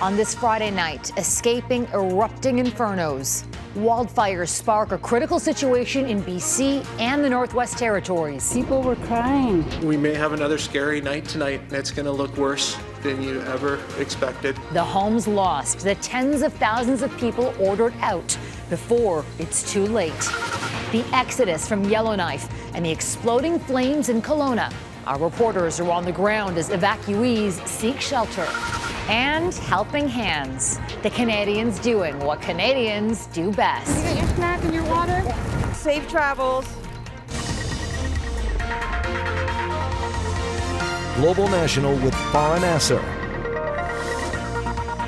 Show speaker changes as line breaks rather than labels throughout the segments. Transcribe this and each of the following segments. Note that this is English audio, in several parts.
On this Friday night, escaping erupting infernos. Wildfires spark a critical situation in BC and the Northwest Territories.
People were crying.
We may have another scary night tonight, and it's going to look worse than you ever expected.
The homes lost, the tens of thousands of people ordered out before it's too late. The exodus from Yellowknife and the exploding flames in Kelowna. Our reporters are on the ground as evacuees seek shelter. And helping hands. The Canadians doing what Canadians do best.
You got your snack and your water? Safe travels.
Global National with Farah Nasser.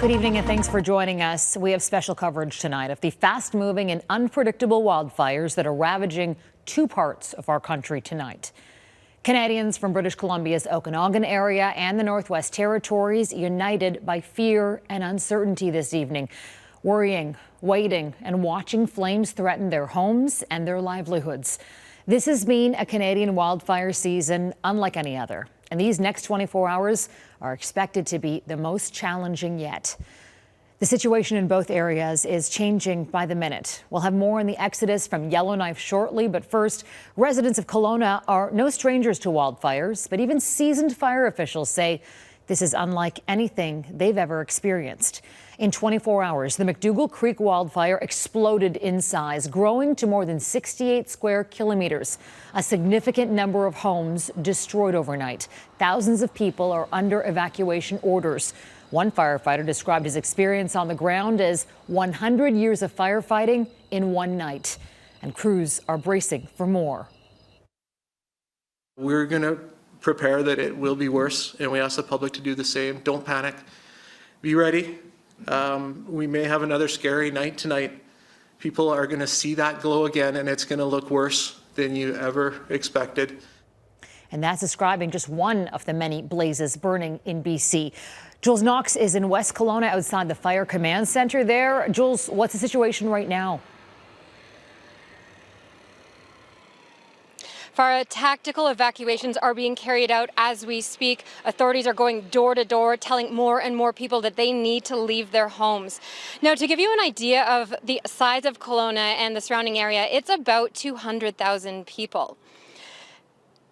Good evening and thanks for joining us. We have special coverage tonight of the fast-moving and unpredictable wildfires that are ravaging two parts of our country tonight. Canadians from British Columbia's Okanagan area and the Northwest Territories united by fear and uncertainty this evening, worrying, waiting, and watching flames threaten their homes and their livelihoods. This has been a Canadian wildfire season unlike any other, and these next 24 hours are expected to be the most challenging yet. The situation in both areas is changing by the minute. We'll have more on the exodus from Yellowknife shortly, but first, residents of Kelowna are no strangers to wildfires, but even seasoned fire officials say this is unlike anything they've ever experienced. In 24 hours, the McDougall Creek wildfire exploded in size, growing to more than 68 square kilometers. A significant number of homes destroyed overnight. Thousands of people are under evacuation orders. One firefighter described his experience on the ground as 100 years of firefighting in one night. And crews are bracing for more.
We're going to prepare that it will be worse, and we ask the public to do the same. Don't panic. Be ready. We may have another scary night tonight. People are going to see that glow again, and it's going to look worse than you ever expected.
And that's describing just one of the many blazes burning in BC. Jules Knox is in West Kelowna outside the Fire Command Center there. Jules, what's the situation right now?
Farah, tactical evacuations are being carried out as we speak. Authorities are going door to door, telling more and more people that they need to leave their homes. Now, to give you an idea of the size of Kelowna and the surrounding area, it's about 200,000 people.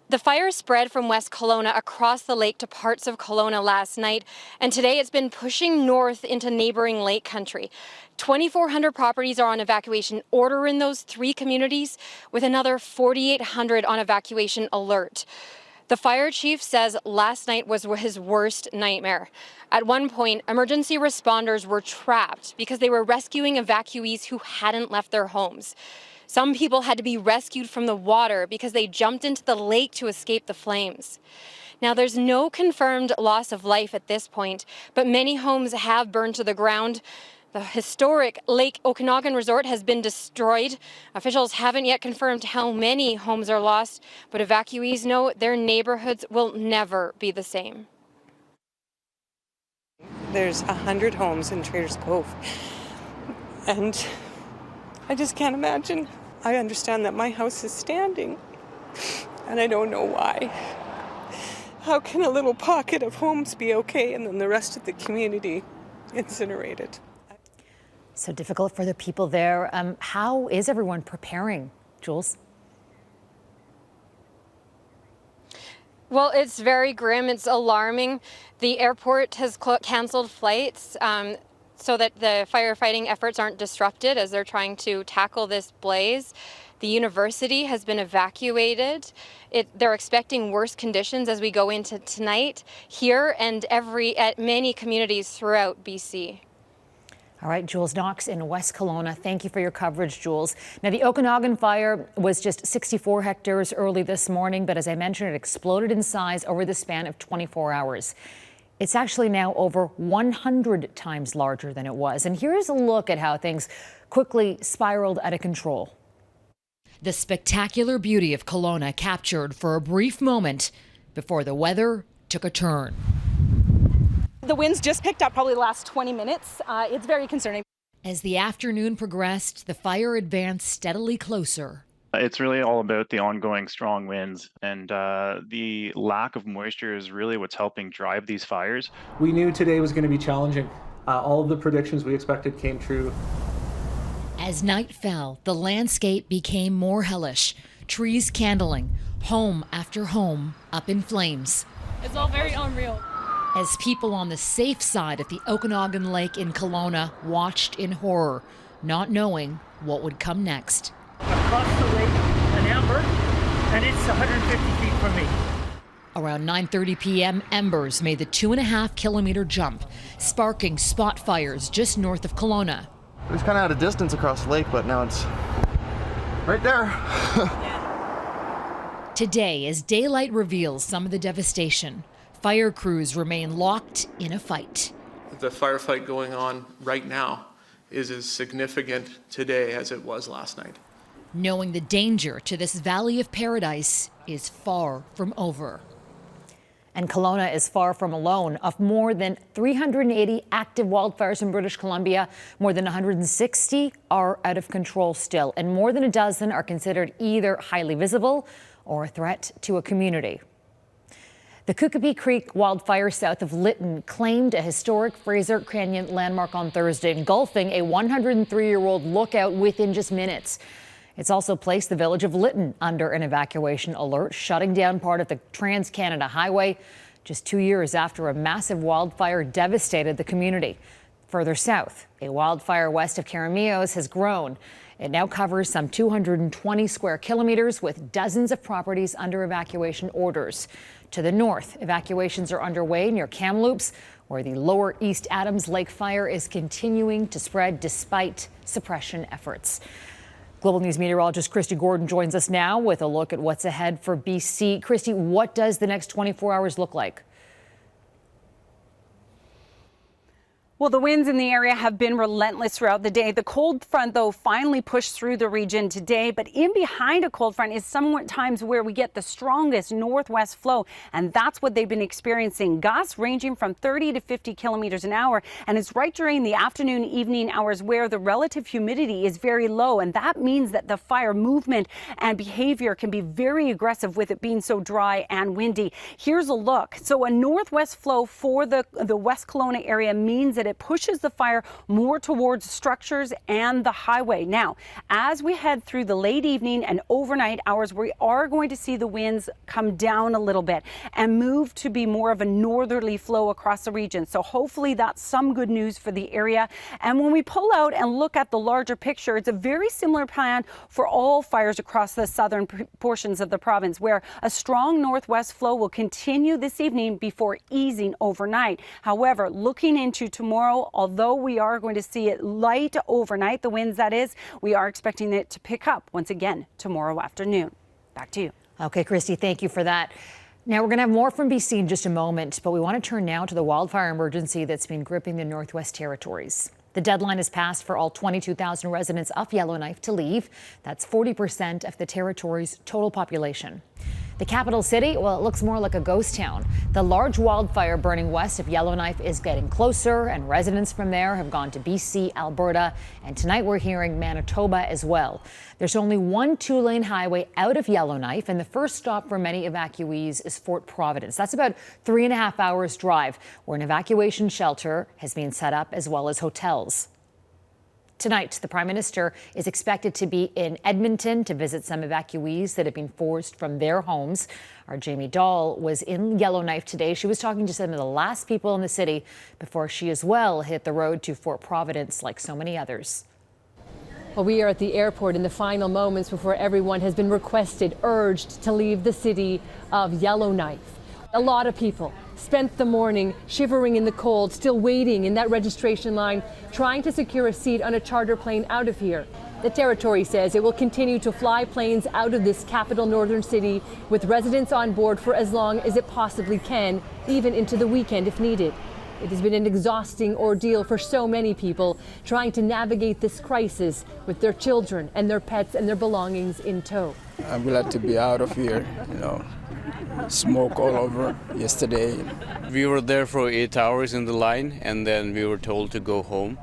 The fire spread from West Kelowna across the lake to parts of Kelowna last night, and today it's been pushing north into neighboring lake country. 2,400 properties are on evacuation order in those three communities, with another 4,800 on evacuation alert. The fire chief says last night was his worst nightmare. At one point, emergency responders were trapped because they were rescuing evacuees who hadn't left their homes. Some people had to be rescued from the water because they jumped into the lake to escape the flames. Now, there's no confirmed loss of life at this point, but many homes have burned to the ground. The historic Lake Okanagan Resort has been destroyed. Officials haven't yet confirmed how many homes are lost, but evacuees know their neighborhoods will never be the same.
There's 100 homes in Traders Cove, and I just can't imagine. I understand that my house is standing, and I don't know why. How can a little pocket of homes be okay and then the rest of the community incinerated?
So difficult for the people there. How is everyone preparing, Jules?
Well, it's very grim. It's alarming. The airport has canceled flights so that the firefighting efforts aren't disrupted as they're trying to tackle this blaze. The university has been evacuated. They're expecting worse conditions as we go into tonight here and at many communities throughout BC.
All right, Jules Knox in West Kelowna. Thank you for your coverage, Jules. Now, the Okanagan fire was just 64 hectares early this morning, but as I mentioned, it exploded in size over the span of 24 hours. It's actually now over 100 times larger than it was. And here's a look at how things quickly spiraled out of control. The spectacular beauty of Kelowna captured for a brief moment before the weather took a turn.
The winds just picked up probably the last 20 minutes. It's very concerning.
As the afternoon progressed, the fire advanced steadily closer.
It's really all about the ongoing strong winds, and the lack of moisture is really what's helping drive these fires.
We knew today was going to be challenging. All of the predictions we expected came true.
As night fell, the landscape became more hellish. Trees candling, home after home up in flames.
It's all very unreal.
As people on the safe side of the Okanagan Lake in Kelowna watched in horror, not knowing what would come next.
Across the lake, an amber, and it's 150 feet from me.
Around 9:30 p.m., embers made the 2.5-kilometer jump, sparking spot fires just north of Kelowna.
It was kind of at a distance across the lake, but now it's right there.
Today, as daylight reveals some of the devastation, fire crews remain locked in a fight.
The firefight going on right now is as significant today as it was last night.
Knowing the danger to this valley of paradise is far from over. And Kelowna is far from alone. Of more than 380 active wildfires in British Columbia, more than 160 are out of control still, and more than a dozen are considered either highly visible or a threat to a community. The Kukupee Creek wildfire south of Lytton claimed a historic Fraser Canyon landmark on Thursday, engulfing a 103-year-old lookout within just minutes. It's also placed the village of Lytton under an evacuation alert, shutting down part of the Trans-Canada Highway just 2 years after a massive wildfire devastated the community. Further south, a wildfire west of Caramios has grown. It now covers some 220 square kilometers with dozens of properties under evacuation orders. To the north, evacuations are underway near Kamloops, where the lower East Adams Lake fire is continuing to spread despite suppression efforts. Global News meteorologist Kristi Gordon joins us now with a look at what's ahead for BC. Kristi, what does the next 24 hours look like?
Well, the winds in the area have been relentless throughout the day. The cold front, though, finally pushed through the region today. But in behind a cold front is sometimes where we get the strongest northwest flow. And that's what they've been experiencing. Gusts ranging from 30 to 50 kilometers an hour. And it's right during the afternoon, evening hours where the relative humidity is very low. And that means that the fire movement and behavior can be very aggressive with it being so dry and windy. Here's a look. So a northwest flow for the West Kelowna area means that it pushes the fire more towards structures and the highway. Now, as we head through the late evening and overnight hours, we are going to see the winds come down a little bit and move to be more of a northerly flow across the region. So hopefully that's some good news for the area. And when we pull out and look at the larger picture, it's a very similar plan for all fires across the southern portions of the province, where a strong northwest flow will continue this evening before easing overnight. However, looking into tomorrow, although we are going to see it light overnight, the winds that is, we are expecting it to pick up once again tomorrow afternoon. Back to you.
Okay, Kristi, thank you for that. Now, we're going to have more from BC in just a moment, but we want to turn now to the wildfire emergency that's been gripping the Northwest Territories. The deadline has passed for all 22,000 residents of Yellowknife to leave. That's 40% of the territory's total population. The capital city, well, it looks more like a ghost town. The large wildfire burning west of Yellowknife is getting closer, and residents from there have gone to BC, Alberta, and tonight we're hearing Manitoba as well. There's only one 2-lane highway out of Yellowknife, and the first stop for many evacuees is Fort Providence. That's about 3.5 hours drive, where an evacuation shelter has been set up as well as hotels. Tonight, the Prime Minister is expected to be in Edmonton to visit some evacuees that have been forced from their homes. Our Jayme Doll was in Yellowknife today. She was talking to some of the last people in the city before she as well hit the road to Fort Providence like so many others.
Well, we are at the airport in the final moments before everyone has been requested, urged to leave the city of Yellowknife. A lot of people spent the morning shivering in the cold, still waiting in that registration line, trying to secure a seat on a charter plane out of here. The territory says it will continue to fly planes out of this capital northern city with residents on board for as long as it possibly can, even into the weekend if needed. It has been an exhausting ordeal for so many people trying to navigate this crisis with their children and their pets and their belongings in tow.
I'm glad to be out of here, smoke all over yesterday.
We were there for 8 hours in the line, and then we were told to go home.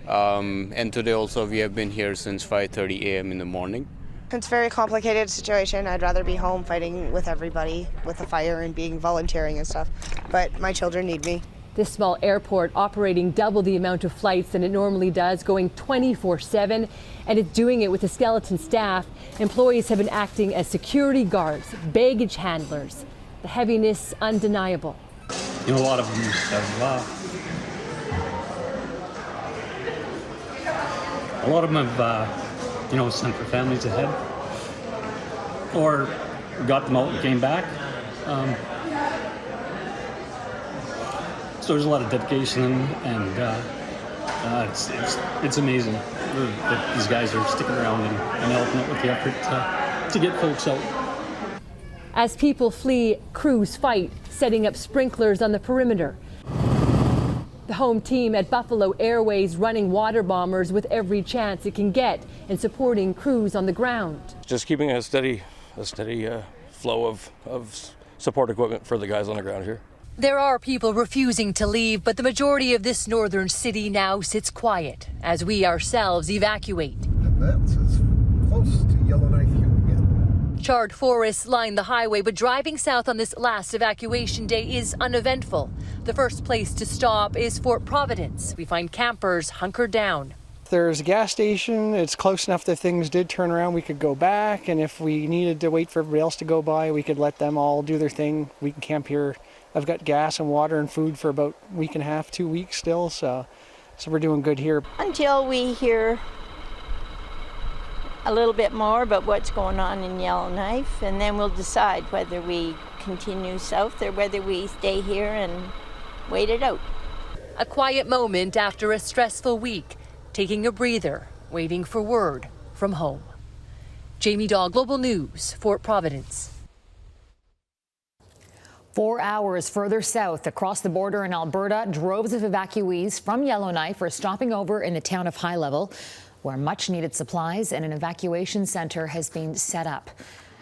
And today also we have been here since 5:30 a.m. in the morning.
It's a very complicated situation. I'd rather be home fighting with everybody with the fire and being volunteering and stuff. But my children need me.
This small airport operating double the amount of flights than it normally does, going 24/7, and it's doing it with a skeleton staff. Employees have been acting as security guards, baggage handlers. The heaviness undeniable.
You know, a lot of them have sent their families ahead or got them out and came back. So there's a lot of dedication and it's amazing that these guys are sticking around and helping out with the effort to get folks out.
As people flee, crews fight, setting up sprinklers on the perimeter. The home team at Buffalo Airways running water bombers with every chance it can get and supporting crews on the ground.
Just keeping a steady flow of support equipment for the guys on the ground here.
There are people refusing to leave, but the majority of this northern city now sits quiet as we ourselves evacuate.
And that's as close to Yellowknife you can get.
Charred forests line the highway, but driving south on this last evacuation day is uneventful. The first place to stop is Fort Providence. We find campers hunkered down.
There's a gas station. It's close enough that if things did turn around, we could go back. And if we needed to wait for everybody else to go by, we could let them all do their thing. We can camp here. I've got gas and water and food for about a week and a half, 2 weeks still. So we're doing good here.
Until we hear a little bit more about what's going on in Yellowknife, and then we'll decide whether we continue south or whether we stay here and wait it out.
A quiet moment after a stressful week, taking a breather, waiting for word from home. Jayme Doll, Global News, Fort Providence.
4 hours further south across the border in Alberta, droves of evacuees from Yellowknife are stopping over in the town of High Level, where much needed supplies and an evacuation center has been set up.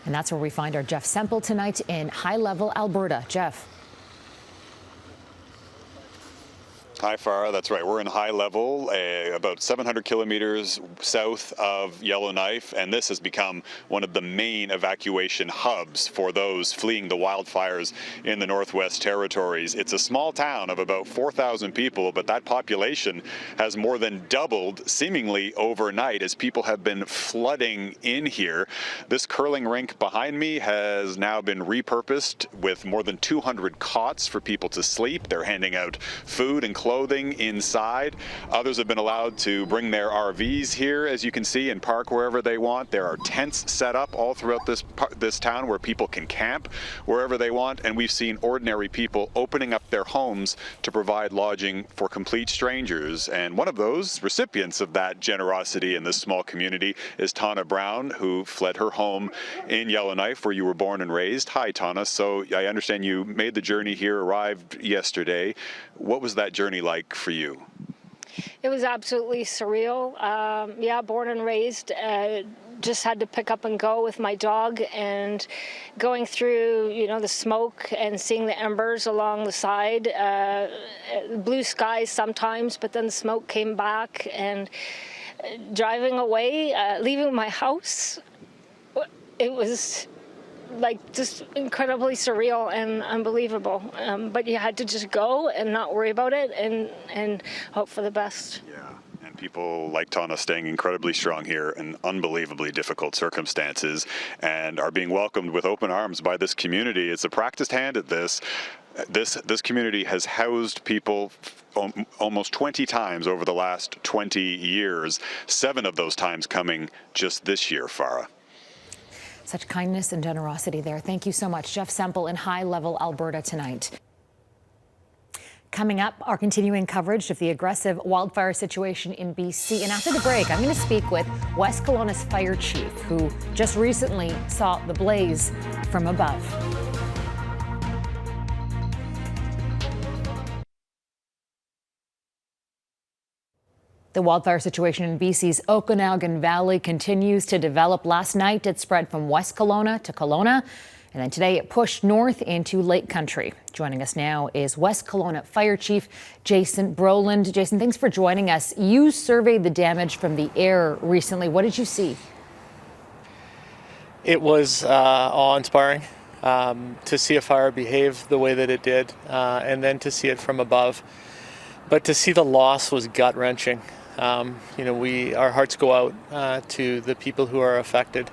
And that's where we find our Jeff Semple tonight in High Level, Alberta. Jeff.
Hi, Farah. That's right. We're in High Level, about 700 kilometers south of Yellowknife, and this has become one of the main evacuation hubs for those fleeing the wildfires in the Northwest Territories. It's a small town of about 4,000 people, but that population has more than doubled seemingly overnight as people have been flooding in here. This curling rink behind me has now been repurposed with more than 200 cots for people to sleep. They're handing out food and clothing inside. Others have been allowed to bring their RVs here, as you can see, and park wherever they want. There are tents set up all throughout this town where people can camp wherever they want, and we've seen ordinary people opening up their homes to provide lodging for complete strangers. And one of those recipients of that generosity in this small community is Tana Brown, who fled her home in Yellowknife, where you were born and raised. Hi, Tana. So I understand you made the journey here, arrived yesterday. What was that journey like for you?
It was absolutely surreal. Yeah, born and raised. Just had to pick up and go with my dog, and going through, the smoke and seeing the embers along the side. Blue skies sometimes, but then the smoke came back, and driving away, leaving my house. It was just incredibly surreal and unbelievable. But you had to just go and not worry about it and hope for the best.
Yeah, and people like Tana staying incredibly strong here in unbelievably difficult circumstances and are being welcomed with open arms by this community. It's a practiced hand at this. This community has housed people almost 20 times over the last 20 years, 7 of those times coming just this year, Farah.
Such kindness and generosity there. Thank you so much. Jeff Semple in High Level, Alberta tonight. Coming up, our continuing coverage of the aggressive wildfire situation in BC. And after the break, I'm going to speak with West Kelowna's fire chief, who just recently saw the blaze from above. The wildfire situation in BC's Okanagan Valley continues to develop. Last night, it spread from West Kelowna to Kelowna, and then today it pushed north into Lake Country. Joining us now is West Kelowna Fire Chief Jason Brolund. Jason, thanks for joining us. You surveyed the damage from the air recently. What did you see?
It was awe-inspiring.
to see a fire behave the way that it did, and then to see it from above. But to see the loss was gut-wrenching. Our hearts go out to the people who are affected,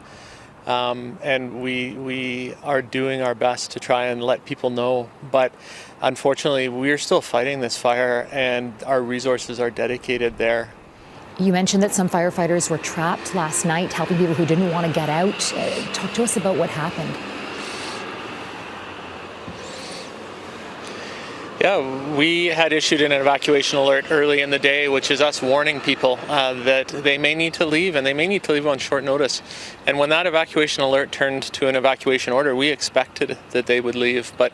and we are doing our best to try and let people know. But unfortunately, we're still fighting this fire, and our resources are dedicated there.
You mentioned that some firefighters were trapped last night, helping people who didn't want to get out. Talk to us about what happened.
Yeah, we had issued an evacuation alert early in the day, which is us warning people that they may need to leave, and they may need to leave on short notice. And when that evacuation alert turned to an evacuation order, we expected that they would leave. But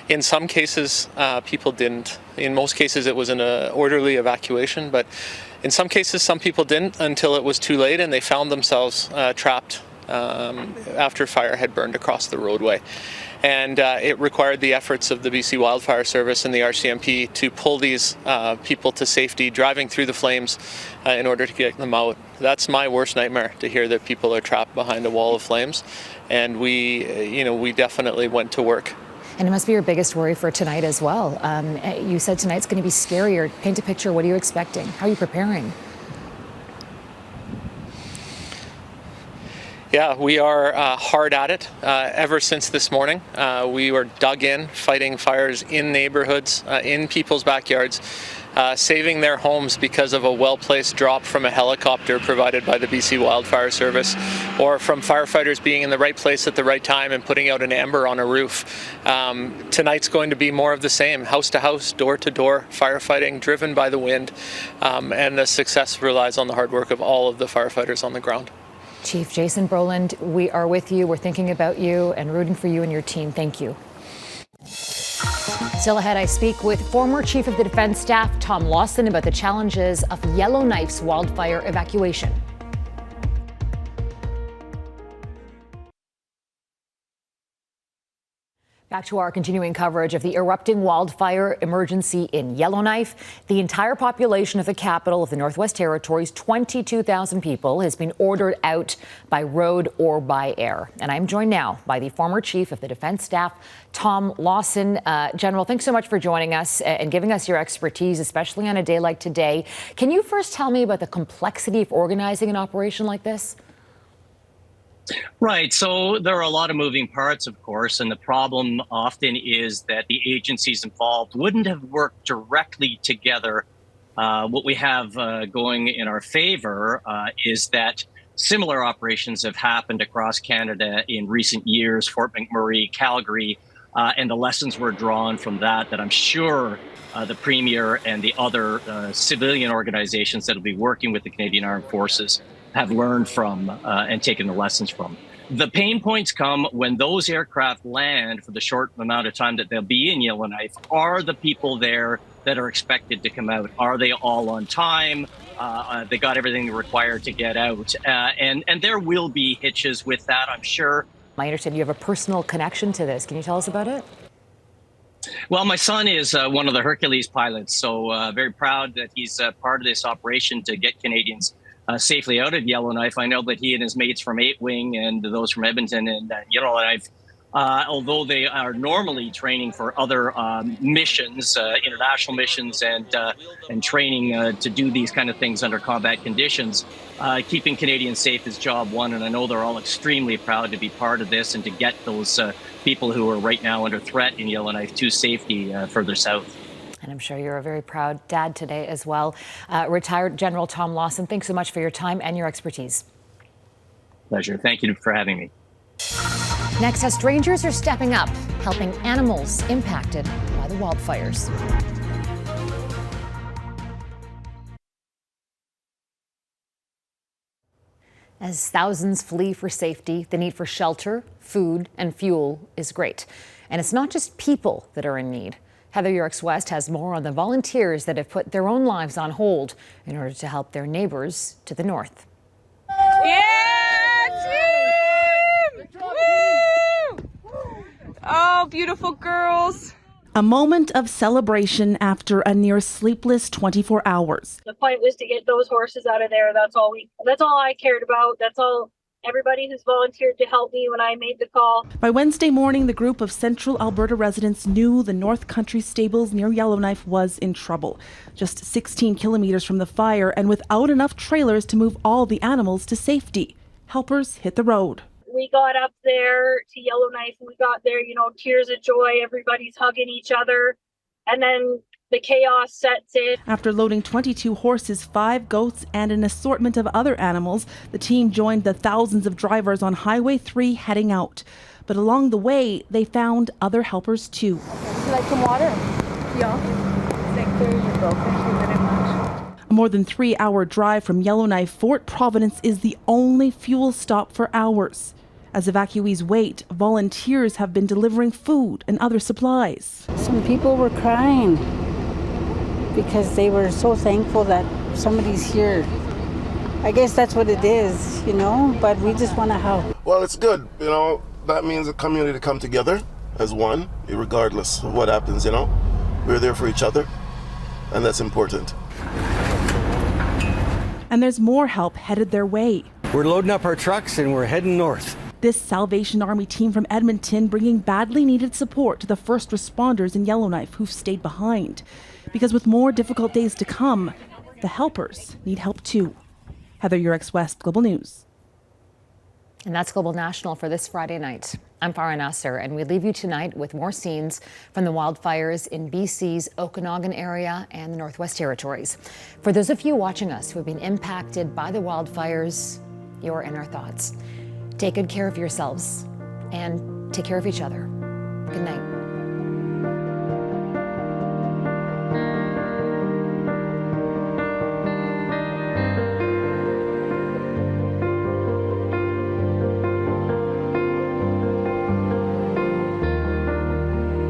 in some cases, people didn't. In most cases, it was an orderly evacuation, but in some cases, some people didn't until it was too late, and they found themselves trapped after fire had burned across the roadway. And it required the efforts of the BC Wildfire Service and the RCMP to pull these people to safety, driving through the flames in order to get them out. That's my worst nightmare, to hear that people are trapped behind a wall of flames. And we definitely went to work.
And it must be your biggest worry for tonight as well. You said tonight's going to be scarier. Paint a picture. What are you expecting? How are you preparing?
Yeah, we are hard at it ever since this morning. We were dug in, fighting fires in neighborhoods, in people's backyards, saving their homes because of a well-placed drop from a helicopter provided by the BC Wildfire Service, or from firefighters being in the right place at the right time and putting out an amber on a roof. Tonight's going to be more of the same, house to house, door to door firefighting, driven by the wind, and the success relies on the hard work of all of the firefighters on the ground.
Chief Jason Brolund, we are with you. We're thinking about you and rooting for you and your team. Thank you. Still ahead, I speak with former Chief of the Defence Staff Tom Lawson about the challenges of Yellowknife's wildfire evacuation. Back to our continuing coverage of the erupting wildfire emergency in Yellowknife. The entire population of the capital of the Northwest Territories, 22,000 people, has been ordered out by road or by air. And I'm joined now by the former Chief of the Defence Staff, Tom Lawson. General, thanks so much for joining us and giving us your expertise, especially on a day like today. Can you first tell me about the complexity of organizing an operation like this?
Right. So there are a lot of moving parts, of course, and the problem often is that the agencies involved wouldn't have worked directly together. What we have going in our favor is that similar operations have happened across Canada in recent years, Fort McMurray, Calgary, and the lessons were drawn from that I'm sure the Premier and the other civilian organizations that will be working with the Canadian Armed Forces have learned from and taken the lessons from. The pain points come when those aircraft land for the short amount of time that they'll be in Yellowknife. Are the people there that are expected to come out? Are they all on time? They got everything required to get out. And there will be hitches with that, I'm sure.
I understand you have a personal connection to this. Can you tell us about it?
Well, my son is one of the Hercules pilots, so very proud that he's part of this operation to get Canadians safely out of Yellowknife. I know that he and his mates from 8 Wing and those from Edmonton and Yellowknife, although they are normally training for other missions, international missions, and training to do these kind of things under combat conditions, keeping Canadians safe is job one. And I know they're all extremely proud to be part of this and to get those people who are right now under threat in Yellowknife to safety further south.
And I'm sure you're a very proud dad today as well. Retired General Tom Lawson, thanks so much for your time and your expertise.
Pleasure. Thank you for having me.
Next, how strangers are stepping up, helping animals impacted by the wildfires. As thousands flee for safety, the need for shelter, food, and fuel is great. And it's not just people that are in need. Heather Yourex-West has more on the volunteers that have put their own lives on hold in order to help their neighbors to the north.
Yeah, team! Woo! Oh, beautiful girls.
A moment of celebration after a near sleepless 24 hours.
The point was to get those horses out of there. That's all I cared about. That's all
everybody who's volunteered to help me when I made the call.
By Wednesday morning, the group of central Alberta residents knew the North Country stables near Yellowknife was in trouble. Just 16 kilometers from the fire and without enough trailers to move all the animals to safety. Helpers hit the road.
We got up there to Yellowknife and we got there, tears of joy. Everybody's hugging each other. And then the chaos sets in.
After loading 22 horses, 5 goats, and an assortment of other animals, the team joined the thousands of drivers on Highway 3 heading out. But along the way, they found other helpers too.
Would you like some water? Yeah. There you go. Thank you very much.
A more than 3-hour drive from Yellowknife, Fort Providence is the only fuel stop for hours. As evacuees wait, volunteers have been delivering food and other supplies.
Some people were crying because they were so thankful that somebody's here. I guess that's what it is, but we just want to help.
Well, it's good, that means the community come together as one, regardless of what happens, We're there for each other, and that's important.
And there's more help headed their way.
We're loading up our trucks and we're heading north.
This Salvation Army team from Edmonton bringing badly needed support to the first responders in Yellowknife who've stayed behind. Because with more difficult days to come, the helpers need help too. Heather, Yourex-West, Global News.
And that's Global National for this Friday night. I'm Farah Nasser, and we leave you tonight with more scenes from the wildfires in BC's Okanagan area and the Northwest Territories. For those of you watching us who have been impacted by the wildfires, you're in our thoughts. Take good care of yourselves and take care of each other. Good night.